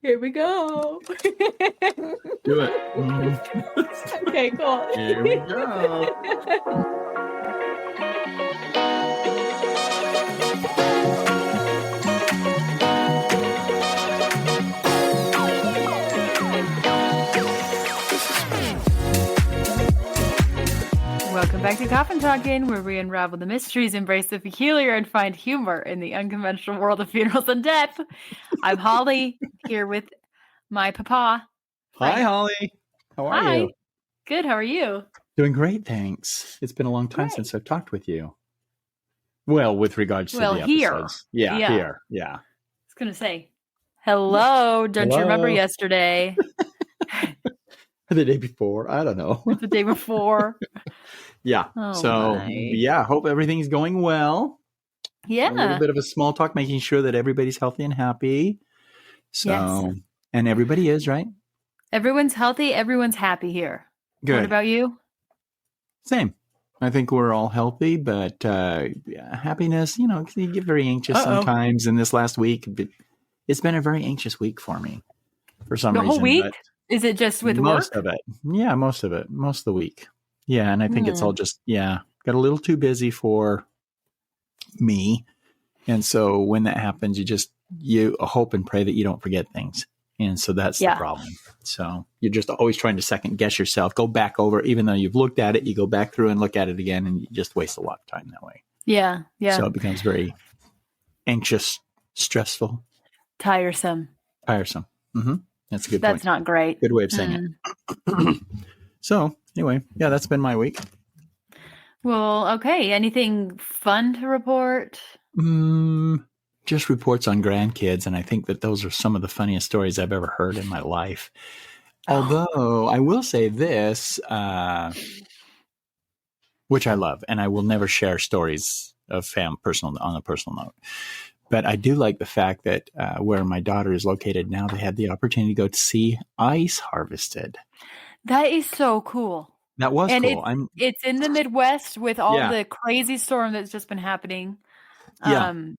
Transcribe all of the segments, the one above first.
Here we go. Do it. Okay, cool. Here we go. Welcome back to Coffin Talking, where we unravel the mysteries, embrace the peculiar, and find humor in the unconventional world of funerals and death. I'm Holly, here with my papa. Hi, Holly. How are Hi. you? Good. How are you? Doing great, thanks. It's been a long time since I've talked with you. Well, with regards to the episodes. Here. Yeah. I was going to say, hello. Don't you remember yesterday? The day before. I don't know. The day before. Yeah. Hope everything's going well. Yeah. A little bit of a small talk, making sure that everybody's healthy and happy. So, and everybody is, right? Everyone's healthy. Everyone's happy here. Good. What about you? Same. I think we're all healthy, but happiness, you get very anxious sometimes. And this last week, it's been a very anxious week for me for some reason. The whole week? Is it just with most work? Of it. Yeah, most of it. Most of the week. Yeah, and I think it's all just, got a little too busy for me. And so when that happens, you hope and pray that you don't forget things. And so that's the problem. So you're just always trying to second guess yourself, go back over, even though you've looked at it, you go back through and look at it again, and you just waste a lot of time that way. Yeah. Yeah. So it becomes very anxious, stressful. Tiresome. Mm-hmm. That's a good point. That's not great. Good way of saying it. So anyway, that's been my week. Well, okay. Anything fun to report? Just reports on grandkids, and I think that those are some of the funniest stories I've ever heard in my life. Although I will say this, which I love, and I will never share stories of on a personal note. But I do like the fact that where my daughter is located now, they had the opportunity to go to see ice harvested. That is so cool. That was cool. It's in the Midwest with all the crazy storm that's just been happening. And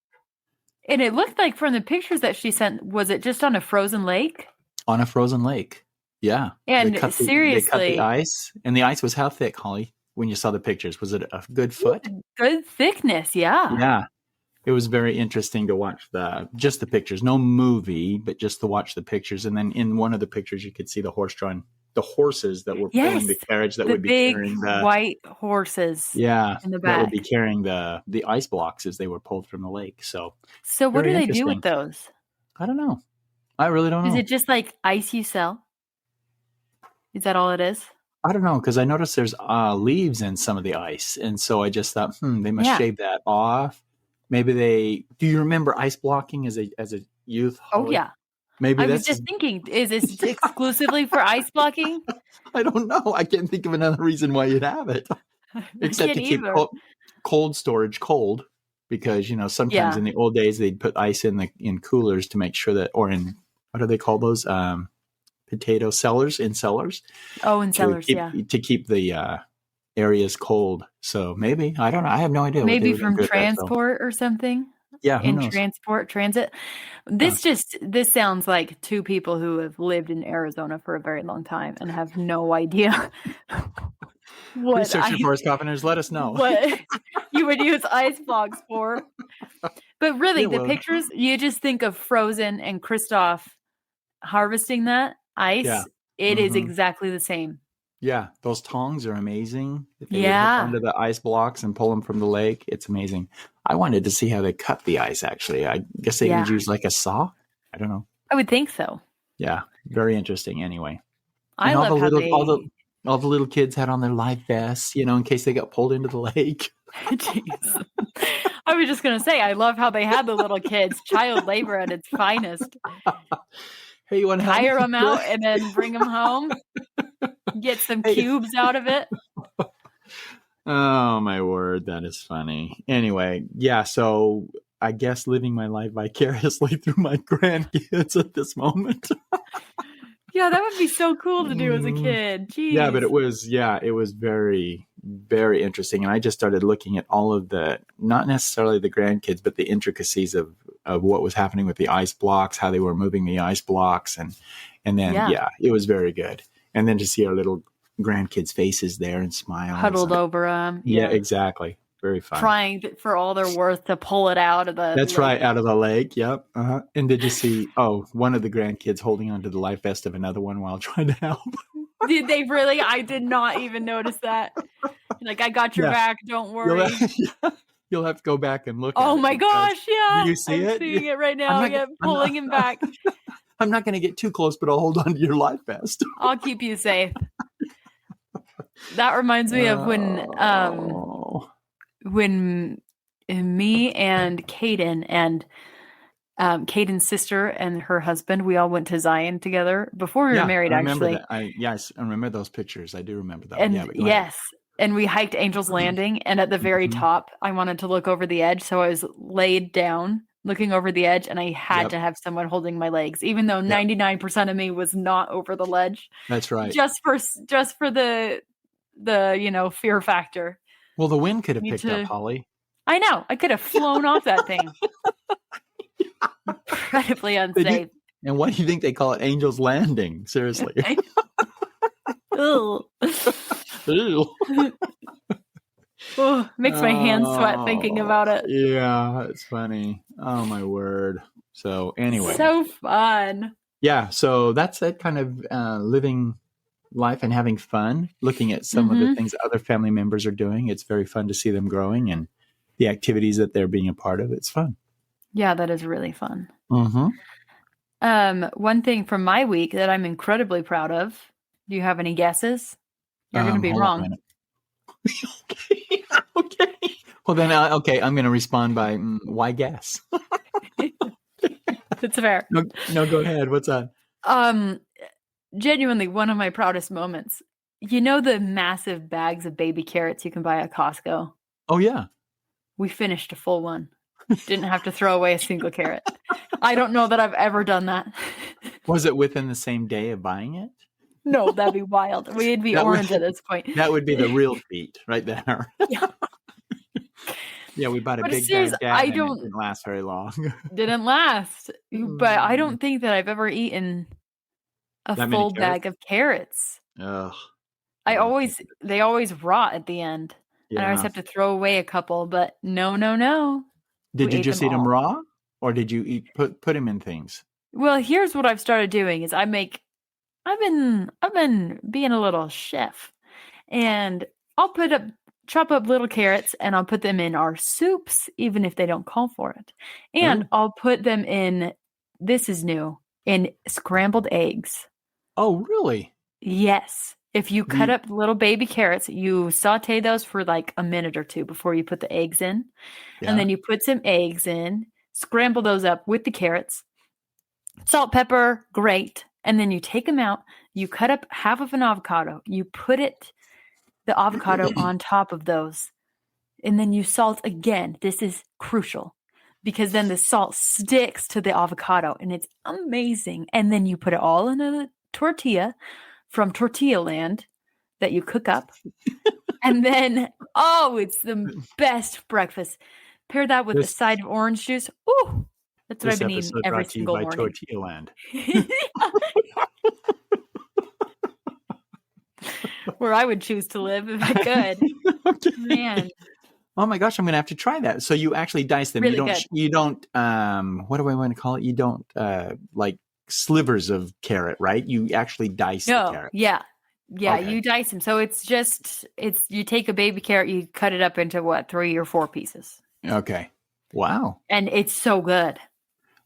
it looked like from the pictures that she sent, was it just on a frozen lake? On a frozen lake. Yeah. And seriously. They cut the ice. And the ice was how thick, Holly, when you saw the pictures? Was it a good foot? Good thickness, yeah. Yeah. It was very interesting to watch just the pictures. No movie, but just to watch the pictures. And then in one of the pictures, you could see the horses that were pulling the carriage that would be carrying the white horses. Yeah, in the back. that would be carrying the ice blocks as they were pulled from the lake. So what do they do with those? I don't know. I really don't know. Is it just like ice you sell? Is that all it is? I don't know, because I noticed there's leaves in some of the ice, and so I just thought, they must shave that off. Maybe do you remember ice blocking as a youth? Holly? Oh yeah. Maybe I was just thinking, is this exclusively for ice blocking? I don't know. I can't think of another reason why you'd have it. Except to keep cold storage cold. Because, sometimes in the old days, they'd put ice in coolers to make sure that, or in, what do they call those? Potato cellars, in cellars. Oh, in cellars, to keep the areas cold. So maybe, I don't know. I have no idea. Maybe from transport or something. Yeah, in transit. This sounds like two people who have lived in Arizona for a very long time and have no idea what research forest coffiners, let us know what you would use ice blocks for. But really, the pictures, you just think of Frozen and Kristoff harvesting that ice. Yeah. It is exactly the same. Yeah, those tongs are amazing. If they would hook onto the ice blocks and pull them from the lake, it's amazing. I wanted to see how they cut the ice, actually. I guess they would use like a saw. I don't know. I would think so. Yeah, very interesting anyway. I love how all the little kids had on their life vests, in case they got pulled into the lake. Jeez. I was just going to say, I love how they had the little kids. Child labor at its finest. Hey, you want to hire them out and then bring them home? Get some cubes out of it. Oh, my word. That is funny. Anyway, so I guess living my life vicariously through my grandkids at this moment. Yeah, that would be so cool to do as a kid. Jeez. Yeah, but it was very, very interesting. And I just started looking at all of not necessarily the grandkids, but the intricacies of of what was happening with the ice blocks, how they were moving the ice blocks, and then it was very good. And then to see our little grandkids' faces there and smiles, huddled over them. Yeah, exactly. Very fun. Trying for all they're worth to pull it out of the That's lake. right, out of the lake. Yep. And did you see, one of the grandkids holding onto the life vest of another one while trying to help? Did they really? I did not even notice that. Like, I got your back. Don't worry. You'll have to go back and look Oh at it. my gosh, yeah. Do you see it? I'm seeing it right now. Pulling him back. I'm not going to get too close, but I'll hold on to your life vest. I'll keep you safe. That reminds me of when me and Kaden and Caden's sister and her husband, we all went to Zion together before we were married. I remember actually, that. I remember those pictures. I do remember that. And and we hiked Angel's Landing, and at the very top, I wanted to look over the edge, so I was laid down, looking over the edge, and I had to have someone holding my legs, even though 99% of me was not over the ledge. That's right. Just for the fear factor. Well, the wind could have picked up, Holly. I know. I could have flown off that thing. Incredibly unsafe. And why do you think they call it Angel's Landing? Seriously. Ew. Oh, makes my hands sweat thinking about it. Yeah, it's funny. Oh my word. So anyway. So fun. Yeah, so that's that kind of living life and having fun, looking at some of the things other family members are doing. It's very fun to see them growing and the activities that they're being a part of. It's fun. Yeah, that is really fun. Mm-hmm. One thing from my week that I'm incredibly proud of. Do you have any guesses? You're going to be wrong. Okay. Well, then, I'm going to respond by, why guess? That's fair. No, go ahead. What's that? Genuinely, one of my proudest moments. You know the massive bags of baby carrots you can buy at Costco? Oh, yeah. We finished a full one. Didn't have to throw away a single carrot. I don't know that I've ever done that. Was it within the same day of buying it? No, that'd be wild. We'd be orange at this point. That would be the real feat right there. Yeah. Yeah, we bought a big bag and it didn't last very long. Didn't last. But I don't think that I've ever eaten a full bag of carrots. Ugh. They always rot at the end. Yeah. And I always have to throw away a couple, but no. Did you just eat them raw? Or did you put them in things? Well, here's what I've started doing is I've been being a little chef, and I'll chop up little carrots and I'll put them in our soups, even if they don't call for it. And I'll put them in, this is new, in scrambled eggs. Oh, really? Yes. If you cut up little baby carrots, you saute those for like a minute or two before you put the eggs in. Yeah. And then you put some eggs in, scramble those up with the carrots, salt, pepper, grate. And then you take them out, you cut up half of an avocado, you put the avocado on top of those, and then you salt again. This is crucial because then the salt sticks to the avocado and it's amazing. And then you put it all in a tortilla from Tortilla Land that you cook up. And then, it's the best breakfast. Pair that with a side of orange juice. Ooh! That's what I've been eating every single morning. Tortilla Land. Where I would choose to live if I could. Okay. Man. Oh my gosh, I'm going to have to try that. So you actually dice them. Really you don't what do I want to call it? You don't like slivers of carrot, right? You actually dice the carrot. Yeah. Yeah, okay. You dice them. So it's you take a baby carrot, you cut it up into 3 or 4 pieces. Okay. Wow. And it's so good.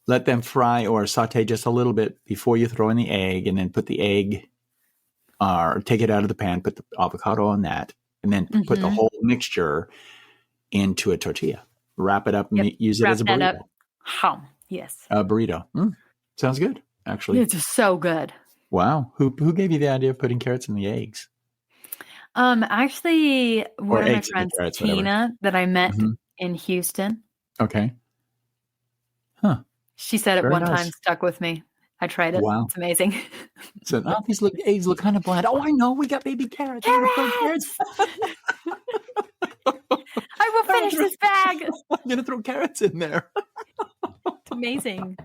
Let them fry or saute just a little bit before you throw in the egg, and then put the egg, or take it out of the pan, put the avocado on that, and then put the whole mixture into a tortilla. Wrap it up and use it as a burrito. Yes. A burrito. Sounds good, actually. It's so good. Wow. Who gave you the idea of putting carrots in the eggs? Actually, one of my friends, Tina, that I met in Houston. Okay. Huh. She said it one time, stuck with me. I tried it. Wow. It's amazing. So these eggs look kind of bland. Oh, I know. We got baby carrots. Carrots! I will finish this bag. I'm going to throw carrots in there. amazing.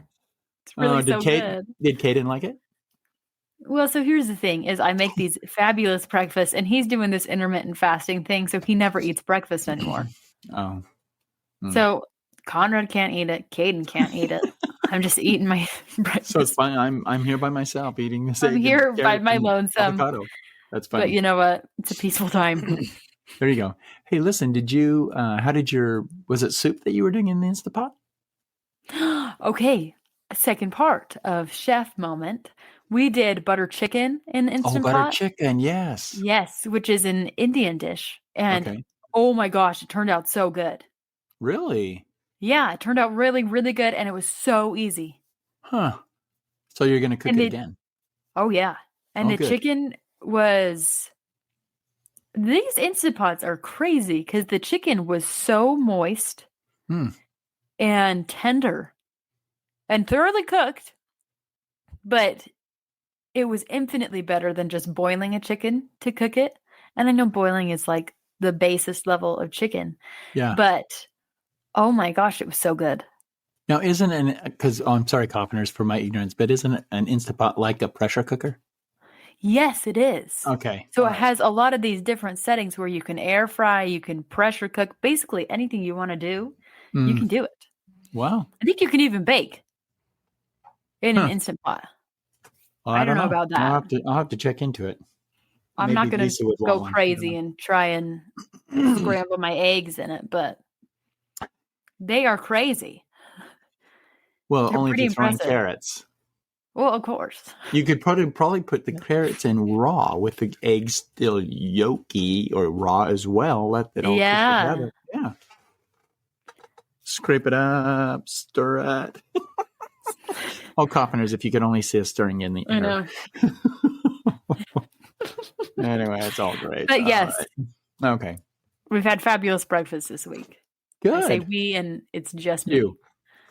It's really so good. Did Caden like it? Well, so here's the thing is I make these fabulous breakfasts and he's doing this intermittent fasting thing. So he never eats breakfast anymore. Oh. So Conrad can't eat it. Caden can't eat it. I'm just eating my breakfast. So it's fine. I'm here by myself eating this. I'm here by my lonesome. Avocado. That's fine. But you know what? It's a peaceful time. There you go. Hey, listen, was it soup that you were doing in the Instapot? Okay. Second part of chef moment. We did butter chicken in the Instant Pot. Oh, butter chicken, yes. Yes, which is an Indian dish. And oh my gosh, it turned out so good. Really? Yeah, it turned out really, really good. And it was so easy. Huh. So you're going to cook it again? Oh, yeah. And the chicken was... These Instant Pots are crazy because the chicken was so moist and tender and thoroughly cooked. But... it was infinitely better than just boiling a chicken to cook it. And I know boiling is like the basest level of chicken. Yeah. But, oh my gosh, it was so good. Now, I'm sorry, Coffeners, for my ignorance, but isn't an Instapot like a pressure cooker? Yes, it is. Okay. So it has a lot of these different settings where you can air fry, you can pressure cook, basically anything you want to do, you can do it. Wow. I think you can even bake in an Instant Pot. Well, I don't know about that. I'll have to check into it. I'm not going to go crazy and try and scramble my eggs in it, but they are crazy. Well, they're only if you throw in carrots. Well, of course. You could probably put the carrots in raw with the eggs still yolky or raw as well. Let it all cook together. Yeah. Scrape it up, stir it. Oh, Coffeners, if you could only see us stirring in the air. I know. Anyway, it's all great. But yes. Right. Okay. We've had fabulous breakfast this week. Good. I say we, and it's just you.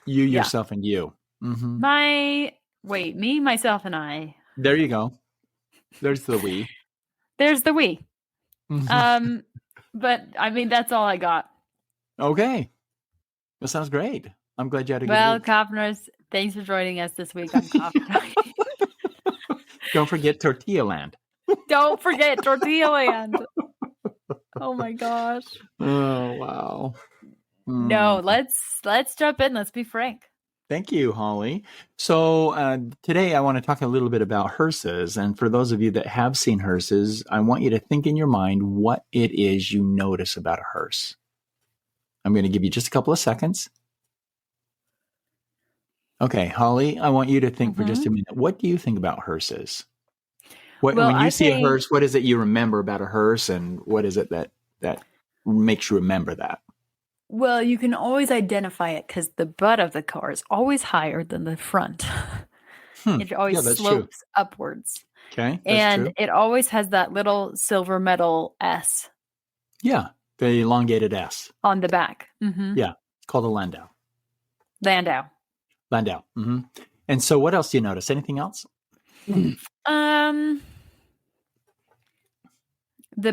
Me. You, yourself, and you. Mm-hmm. Me, myself, and I. There you go. There's the we. There's the we. Mm-hmm. But, I mean, that's all I got. Okay. That sounds great. I'm glad you had a good week. Well, Coffeners, thanks for joining us this week on Coffee Talking. Don't forget Tortilla Land. Don't forget Tortilla Land. Oh my gosh. Oh wow. No, let's jump in. Let's be frank. Thank you, Holly. So today I want to talk a little bit about hearses. And for those of you that have seen hearses, I want you to think in your mind what it is you notice about a hearse. I'm going to give you just a couple of seconds. Okay, Holly, I want you to think for just a minute. What do you think about hearses? When you see a hearse, what is it you remember about a hearse, and what is it that makes you remember that? Well, you can always identify it because the butt of the car is always higher than the front. It always slopes upwards. Okay, and it always has that little silver metal S. Yeah, the elongated S. On the back. Mm-hmm. Yeah, it's called a landau. Landau. Mm-hmm. And so what else do you notice? Anything else? The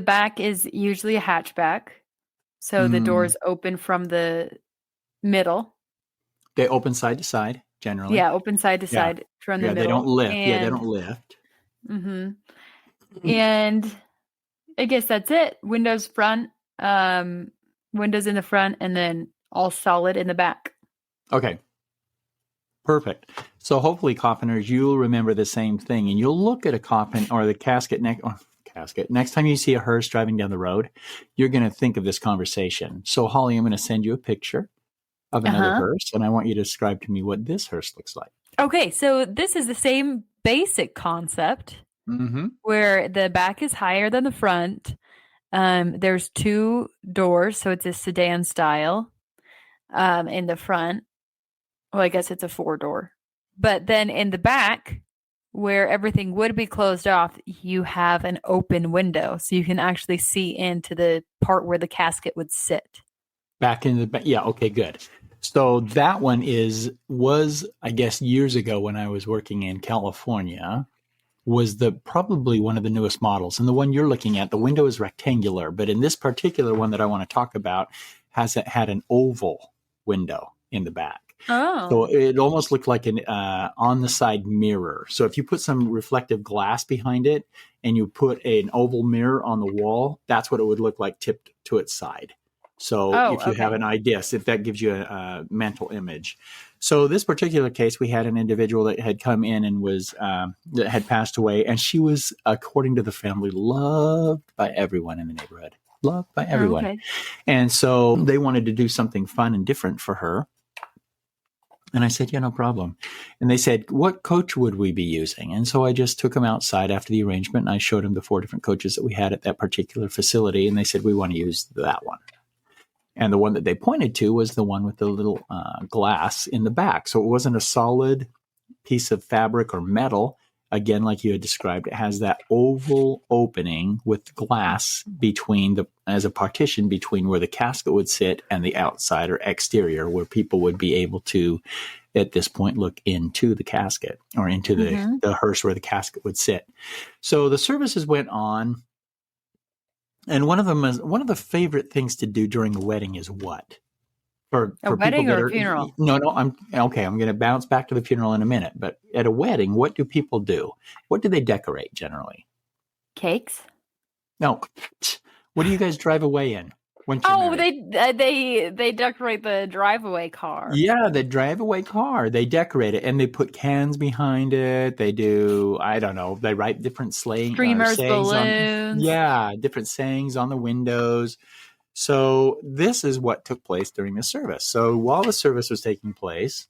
back is usually a hatchback. So the doors open from the middle. They open side to side, generally. Yeah, open side to side from the middle. They don't lift. They don't lift. Mm-hmm. And I guess that's it. Windows front, windows in the front, and then all solid in the back. Okay. Perfect. So hopefully, Coffeners, you'll remember the same thing, and you'll look at a coffin or the casket next time you see a hearse driving down the road. You're going to think of this conversation. So, Holly, I'm going to send you a picture of another hearse, and I want you to describe to me what this hearse looks like. Okay, so this is the same basic concept where the back is higher than the front. There's two doors, so it's a sedan style in the front. Well, I guess it's a 4-door. But then in the back, where everything would be closed off, you have an open window. So you can actually see into the part where the casket would sit. Back in the back. Yeah, okay, good. So that one was, I guess, years ago when I was working in California, was probably one of the newest models. And the one you're looking at, the window is rectangular. But in this particular one that I want to talk about, had an oval window in the back. So Oh. it almost looked like an on the side mirror. So if you put some reflective glass behind it and you put an oval mirror on the wall, that's what it would look like tipped to its side. So Oh, if you have okay. an idea, if that gives you a mental image. So this particular case, we had an individual that had come in and was that had passed away, and she was, according to the family, loved by everyone in the neighborhood. Loved by everyone. Okay. And so they wanted to do something fun and different for her. And I said, yeah, no problem. And they said, what coach would we be using? And so I just took them outside after the arrangement, and I showed them the 4 different coaches that we had at that particular facility. And they said, we want to use that one. And the one that they pointed to was the one with the little glass in the back. So it wasn't a solid piece of fabric or metal. Again, like you had described, it has that oval opening with glass as a partition between where the casket would sit and the outside or exterior, where people would be able to, at this point, look into the casket or into the hearse where the casket would sit. So the services went on. And one of the favorite things to do during a wedding is what? For wedding people that or are a funeral? No, I'm okay. I'm going to bounce back to the funeral in a minute. But at a wedding, what do people do? What do they decorate generally? Cakes? No. What do you guys drive away in? Once you're married? They decorate the drive-away car. Yeah, they drive away car. They decorate it and they put cans behind it. They do, I don't know, they write different sayings Balloons. different sayings on the windows. So this is what took place during the service. So while the service was taking place,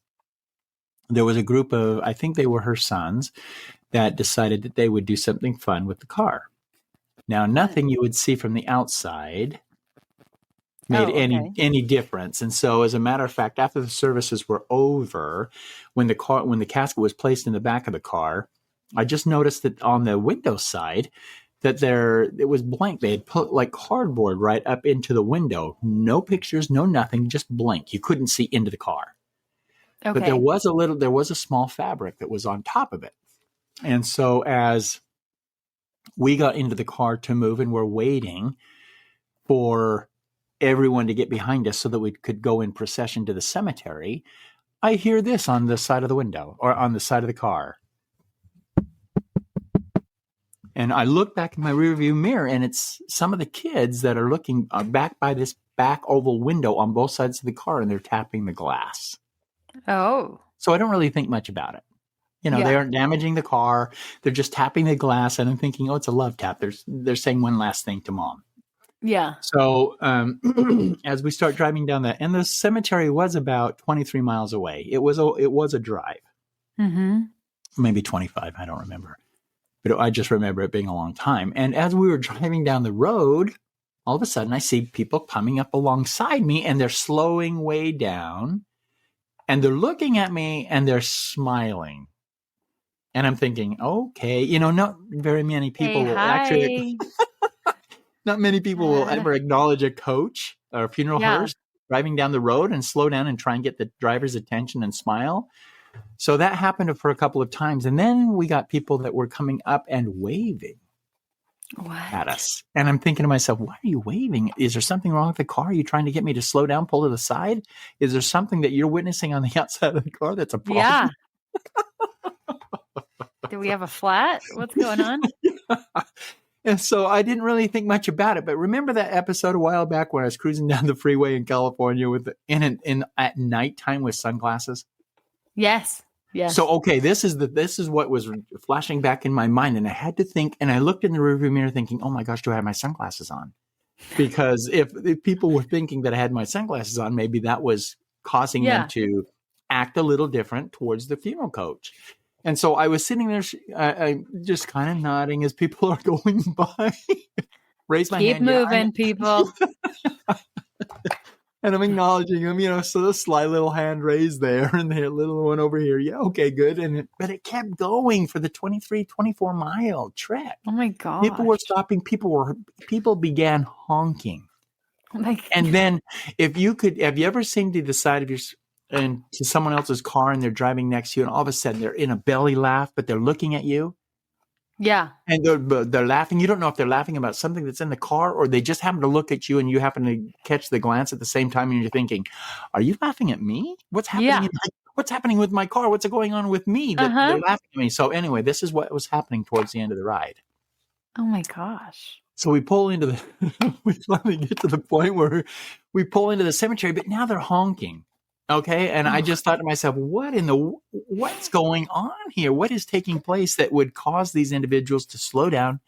there was a group of, I think they were her sons, that decided that they would do something fun with the car. Now, nothing you would see from the outside made any difference. And so, as a matter of fact, after the services were over, when the casket was placed in the back of the car, I just noticed that on the window side that it was blank. They had put like cardboard right up into the window. No pictures, no nothing, just blank. You couldn't see into the car. Okay. But there was a small fabric that was on top of it. And so as we got into the car to move and we're waiting for everyone to get behind us so that we could go in procession to the cemetery, I hear this on the side of the window or on the side of the car. And I look back in my rearview mirror, and it's some of the kids that are looking back by this back oval window on both sides of the car, and they're tapping the glass. Oh. So I don't really think much about it. They aren't damaging the car. They're just tapping the glass, and I'm thinking, oh, it's a love tap. They're saying one last thing to mom. Yeah. So as we start driving down and the cemetery was about 23 miles away. It was a drive. Mm-hmm. Maybe 25. I don't remember. But I just remember it being a long time. And as we were driving down the road, all of a sudden I see people coming up alongside me, and they're slowing way down, and they're looking at me and they're smiling. And I'm thinking, okay, not very many people will actually, not many people will ever acknowledge a coach or a funeral hearse driving down the road and slow down and try and get the driver's attention and smile. So that happened for a couple of times. And then we got people that were coming up and waving at us. And I'm thinking to myself, why are you waving? Is there something wrong with the car? Are you trying to get me to slow down, pull to the side? Is there something that you're witnessing on the outside of the car that's a problem? Yeah. Do we have a flat? What's going on? And so I didn't really think much about it. But remember that episode a while back when I was cruising down the freeway in California at nighttime with sunglasses? Yes. Yes. So, okay, this is what was flashing back in my mind. And I had to think, and I looked in the rearview mirror thinking, oh my gosh, do I have my sunglasses on? Because if people were thinking that I had my sunglasses on, maybe that was causing them to act a little different towards the funeral coach. And so I was sitting there just kind of nodding as people are going by. Raise my hand. Keep moving, people. And I'm acknowledging them, so the sly little hand raised there and the little one over here. Yeah, okay, good. But it kept going for the 24 mile trek. Oh my God. People were stopping. People began honking. Oh my God. And then have you ever seen to the side of and to someone else's car and they're driving next to you and all of a sudden they're in a belly laugh, but they're looking at you? Yeah. And they're laughing. You don't know if they're laughing about something that's in the car, or they just happen to look at you and you happen to catch the glance at the same time, and you're thinking, "Are you laughing at me? What's happening? Yeah. What's happening with my car? What's going on with me that they're Uh-huh. laughing at me?" So anyway, this is what was happening towards the end of the ride. Oh my gosh. So we pull into the. We finally get to the point where we pull into the cemetery, but now they're honking. Okay, and I just thought to myself, what's going on here? What is taking place that would cause these individuals to slow down,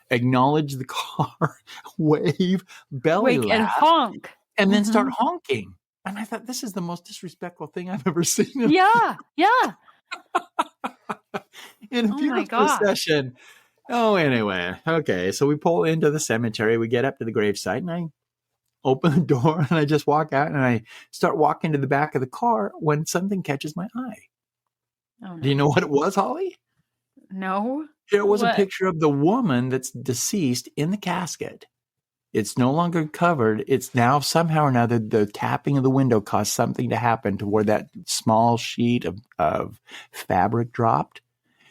acknowledge the car, wave, belly Wake and laugh, honk. and then start honking? And I thought, this is the most disrespectful thing I've ever seen. Yeah. Yeah. In a Oh my funeral gosh. procession. Oh, anyway. Okay, so we pull into the cemetery. We get up to the gravesite, and I open the door, and I just walk out, and I start walking to the back of the car when something catches my eye. Oh no. Do you know what it was, Holly? No. There was a What? picture of the woman that's deceased in the casket. It's no longer covered. It's now somehow or another the tapping of the window caused something to happen to where that small sheet of fabric dropped.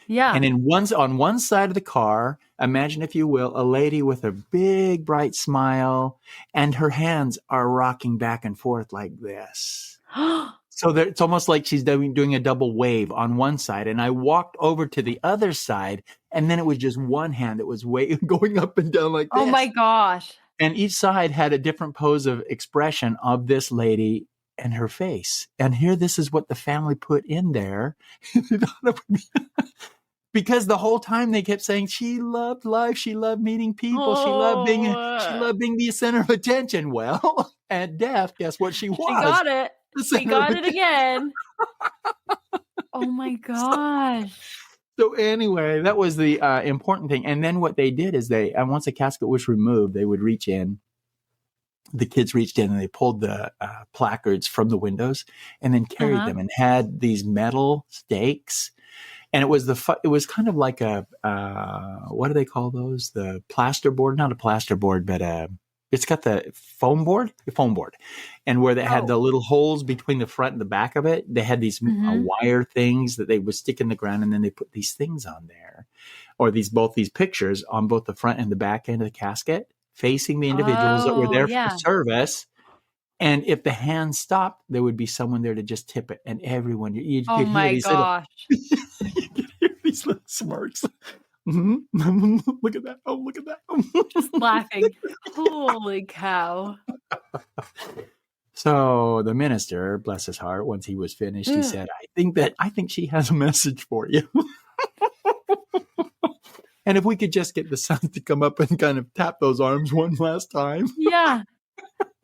Yeah. And on one side of the car, imagine, if you will, a lady with a big bright smile, and her hands are rocking back and forth like this. So it's almost like she's doing a double wave on one side. And I walked over to the other side, and then it was just one hand that was going up and down like this. Oh my gosh. And each side had a different pose of expression of this lady and her face. And here, this is what the family put in there. Because the whole time they kept saying she loved life, she loved meeting people, she loved being the center of attention. Well, at death, guess what she was? She got it. She got it again. Oh my gosh. So anyway, that was the important thing. And then what they did is once the casket was removed, they would reach in. The kids reached in and they pulled the placards from the windows and then carried them and had these metal stakes. And it was kind of like a what do they call those? The plasterboard, not a plasterboard, but it's got the foam board, and where they had the little holes between the front and the back of it. They had these wire things that they would stick in the ground, and then they put these things on there, or both these pictures on both the front and the back end of the casket, facing the individuals that were there for service. And if the hand stopped, there would be someone there to just tip it. And everyone, you could hear these little, you could hear these little smirks. Look at that. Oh, look at that. Just laughing. Holy cow. So the minister, bless his heart, once he was finished, he said, I think she has a message for you. And if we could just get the son to come up and kind of tap those arms one last time. Yeah.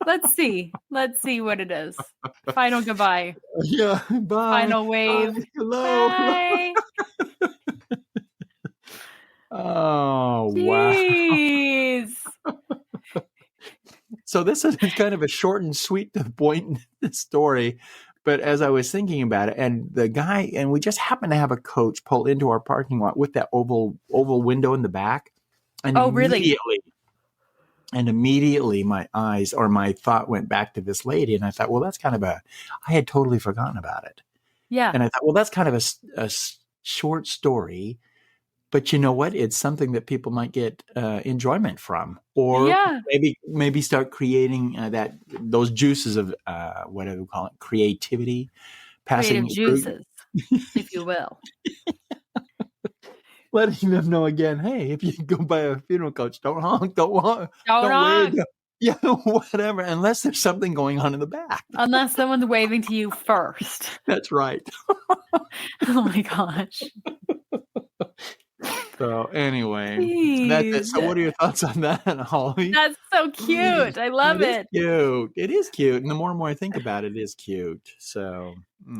Let's see what it is. Final goodbye. Yeah. Bye. Final wave. Bye. Hello. Bye. Oh, Jeez. wow. So this is kind of a short and sweet to the point story. But as I was thinking about it, and we just happened to have a coach pull into our parking lot with that oval window in the back. And really? And immediately my thought went back to this lady. And I thought, well, that's I had totally forgotten about it. Yeah. And I thought, well, that's kind of a short story. But you know what? It's something that people might get enjoyment from, or maybe start creating those juices of what do we call it? Creativity, creative juices, if you will. Letting them know again, hey, if you go by a funeral coach, don't honk, don't honk. Yeah, whatever, unless there's something going on in the back. Unless someone's waving to you first. That's right. Oh my gosh. So anyway, that's it. So what are your thoughts on that, Holly? That's so cute. I love it. Cute. It is cute. And the more and more I think about it, it is cute. So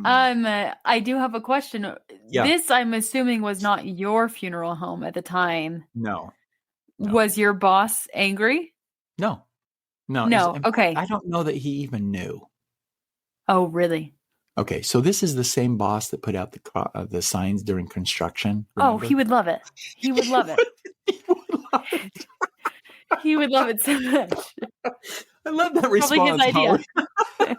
I do have a question. Yeah. This, I'm assuming, was not your funeral home at the time. No. Was your boss angry? No. Okay. I don't know that he even knew. Oh, really? Okay, so this is the same boss that put out the signs during construction. Remember? Oh, he would love it. He would love it. He would love it so much. I love that response. Probably his idea.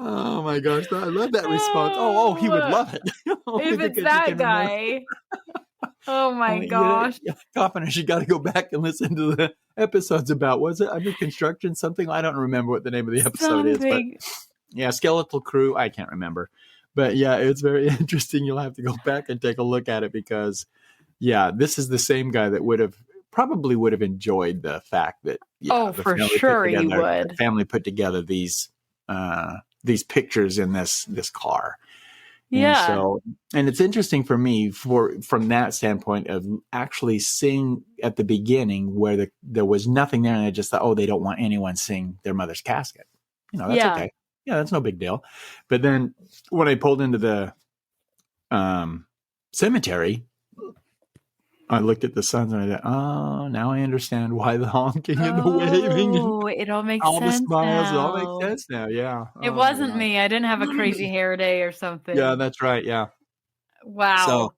Oh my gosh, I love that response. Oh, he would love it. Only If it's because you that can remember. guy. Oh my You gosh. know, Coffiners, you got to go back and listen to the episodes about, was it under construction something? I don't remember what the name of the episode is, but Something. yeah, Skeletal Crew. I can't remember, but yeah, it's very interesting. You'll have to go back and take a look at it because, yeah, this is the same guy that probably would have enjoyed the fact that, yeah, Oh, for sure he would. the family put together these pictures in this car. And Yeah. so, and it's interesting for me from that standpoint of actually seeing at the beginning where there was nothing there, and I just thought, oh, they don't want anyone seeing their mother's casket. That's Yeah. okay. Yeah, that's no big deal. But then when I pulled into the cemetery, I looked at the sons and I thought, oh, now I understand why the honking and the waving and Oh, it all makes all the sense smiles. It all makes now. sense now. Yeah. It Oh my wasn't gosh. me. I didn't have a crazy hair day or something. Yeah, that's right. Yeah. Wow.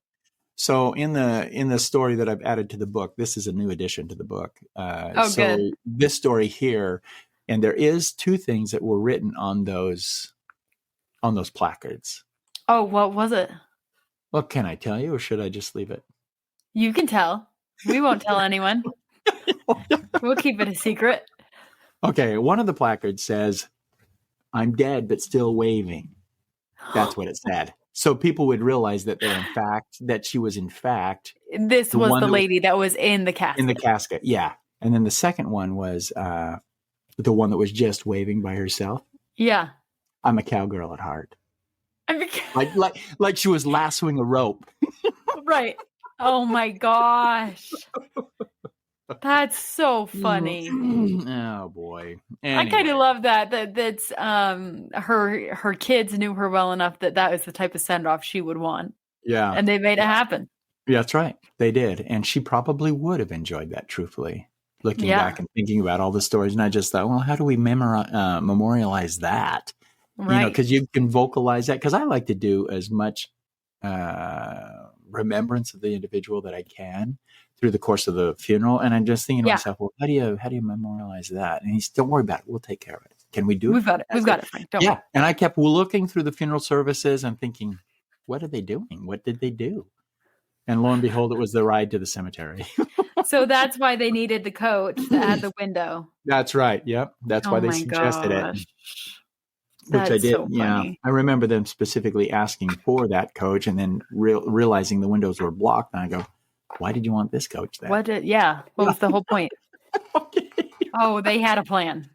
So in the story that I've added to the book, this is a new addition to the book. So good. this story here, and there is 2 things that were written on those placards. Oh, what was it? Well, can I tell you, or should I just leave it? You can tell. We won't tell anyone. We'll keep it a secret. Okay, one of the placards says, "I'm dead, but still waving." That's what it said. So people would realize that she was in fact. This was the lady that was in the casket. In the casket, yeah. And then the second one was the one that was just waving by herself. Yeah. I'm a cowgirl at heart. Like she was lassoing a rope. Right. Oh my gosh. That's so funny. Oh boy. Anyway. I kind of love that's her kids knew her well enough that was the type of send off she would want. Yeah. And they made it happen. Yeah, that's right. They did. And she probably would have enjoyed that, truthfully. Looking back and thinking about all the stories. And I just thought, well, how do we memorialize that? Right. Because you can vocalize that. Because I like to do as much remembrance of the individual that I can through the course of the funeral. And I'm just thinking to myself, well, how do you memorialize that? And he's, don't worry about it. We'll take care of it. Can we do it? We've got it, Frank. Don't worry. And I kept looking through the funeral services and thinking, what are they doing? What did they do? And lo and behold, it was the ride to the cemetery. So that's why they needed the coach that had the window. That's right. Yep. That's why they suggested it. Which I did. So yeah. I remember them specifically asking for that coach and then realizing the windows were blocked. And I go, why did you want this coach then? What was the whole point? Okay. Oh, they had a plan.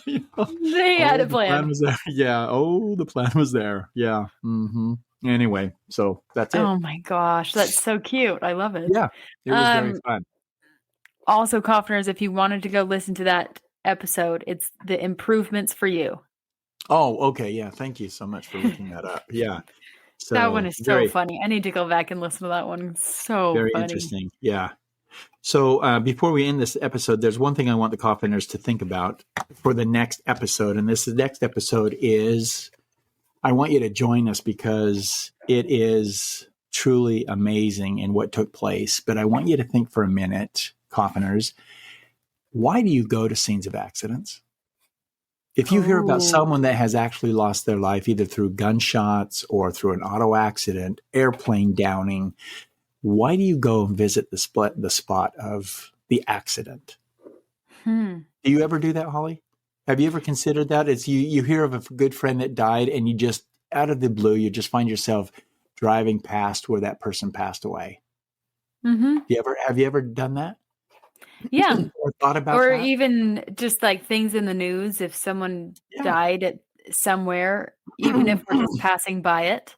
They had a plan. The plan was there. Yeah. Oh, the plan was there. Yeah. Mm-hmm. Anyway, so that's it. Oh my gosh, that's so cute. I love it. Yeah, it was very fun. Also, Coffiners, if you wanted to go listen to that episode, it's the improvements for you. Oh, okay. Yeah. Thank you so much for looking that up. Yeah. So that one is so funny. I need to go back and listen to that one. It's so very funny. Interesting. Yeah. So before we end this episode, there's one thing I want the Coffiners to think about for the next episode. And this next episode is, I want you to join us because it is truly amazing in what took place. But I want you to think for a minute, Coffiners, why do you go to scenes of accidents? If you hear about someone that has actually lost their life, either through gunshots or through an auto accident, airplane downing, why do you go and visit the spot of the accident? Do you ever do that, Holly? Have you ever considered that? It's you hear of a good friend that died and you just, out of the blue, you just find yourself driving past where that person passed away. Mm-hmm. Have you ever done that? Yeah. Or thought about that? Or that? even just like things in the news, if someone died at somewhere, even if we're just passing by it,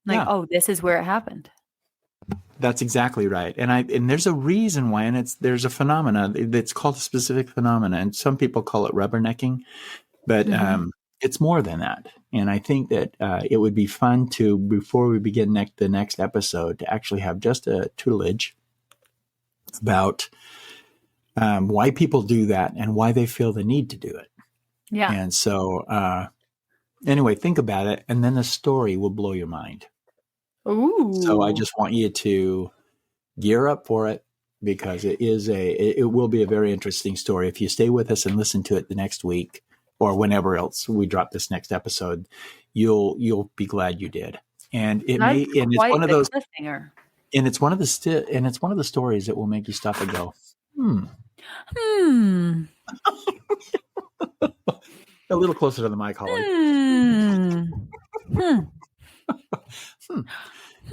like, oh, this is where it happened. That's exactly right. And there's a reason why, and there's a phenomena that's called a specific phenomena, and some people call it rubbernecking, but it's more than that. And I think that it would be fun to, before we begin the next episode, to actually have just a tutelage about why people do that and why they feel the need to do it. Yeah. And so anyway, think about it, and then the story will blow your mind. Ooh. So I just want you to gear up for it because it will be a very interesting story. If you stay with us and listen to it the next week, or whenever else we drop this next episode, you'll be glad you did. And it That's may, and it's quite one of the those, cliffhanger. and it's one of the and it's one of the stories that will make you stop and go, a little closer to the mic, Holly.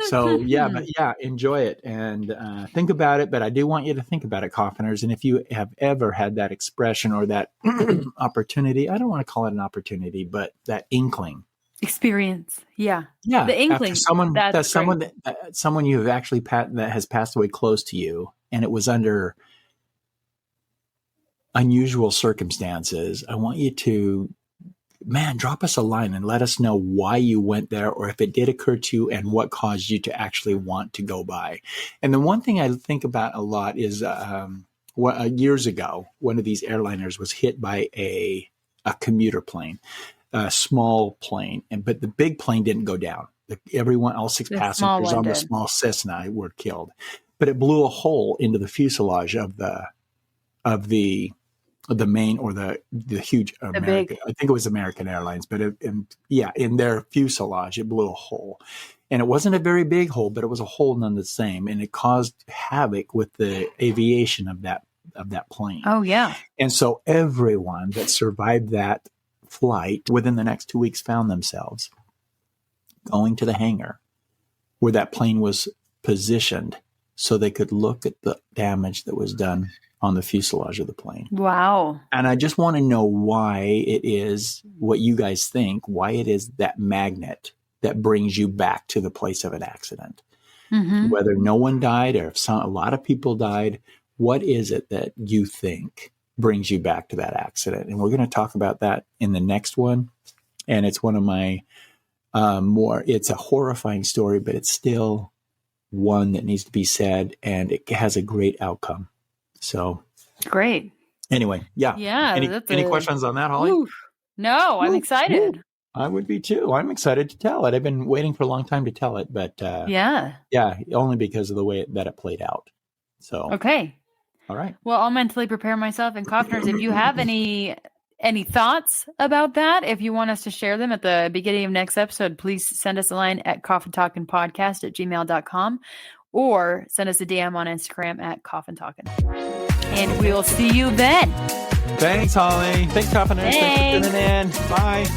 So enjoy it and think about it. But I do want you to think about it, Coffiners. And if you have ever had that expression or that opportunity, I don't want to call it an opportunity, but that inkling. Experience. Yeah. The inkling. Someone you have actually that has passed away close to you, and it was under unusual circumstances. I want you to, drop us a line and let us know why you went there, or if it did occur to you and what caused you to actually want to go by. And the one thing I think about a lot is years ago, one of these airliners was hit by a commuter plane. A small plane, but the big plane didn't go down. All six passengers on the small Cessna were killed, but it blew a hole into the fuselage of the main, or the huge American. I think it was American Airlines, but in their fuselage, it blew a hole, and it wasn't a very big hole, but it was a hole none the same, and it caused havoc with the aviation of that plane. Oh yeah, and so everyone that survived that flight within the next 2 weeks found themselves going to the hangar where that plane was positioned so they could look at the damage that was done on the fuselage of the plane. Wow. And I just want to know why it is what you guys think, why it is that magnet that brings you back to the place of an accident. Mm-hmm. Whether no one died or if a lot of people died, what is it that you think brings you back to that accident? And we're going to talk about that in the next one. And it's one of my it's a horrifying story, but it's still one that needs to be said, and it has a great outcome. So great. Anyway, yeah. Any questions on that, Holly? Oof. No, I'm excited. I would be too. I'm excited to tell it. I've been waiting for a long time to tell it, but only because of the way that it played out. So okay. All right. Well, I'll mentally prepare myself. And Coffiners, if you have any thoughts about that, if you want us to share them at the beginning of next episode, please send us a line at coffintalkingpodcast@gmail.com or send us a DM on Instagram at coffintalking. And we will see you then. Thanks, Holly. Thanks, Coffiners. Thanks for tuning in. Bye.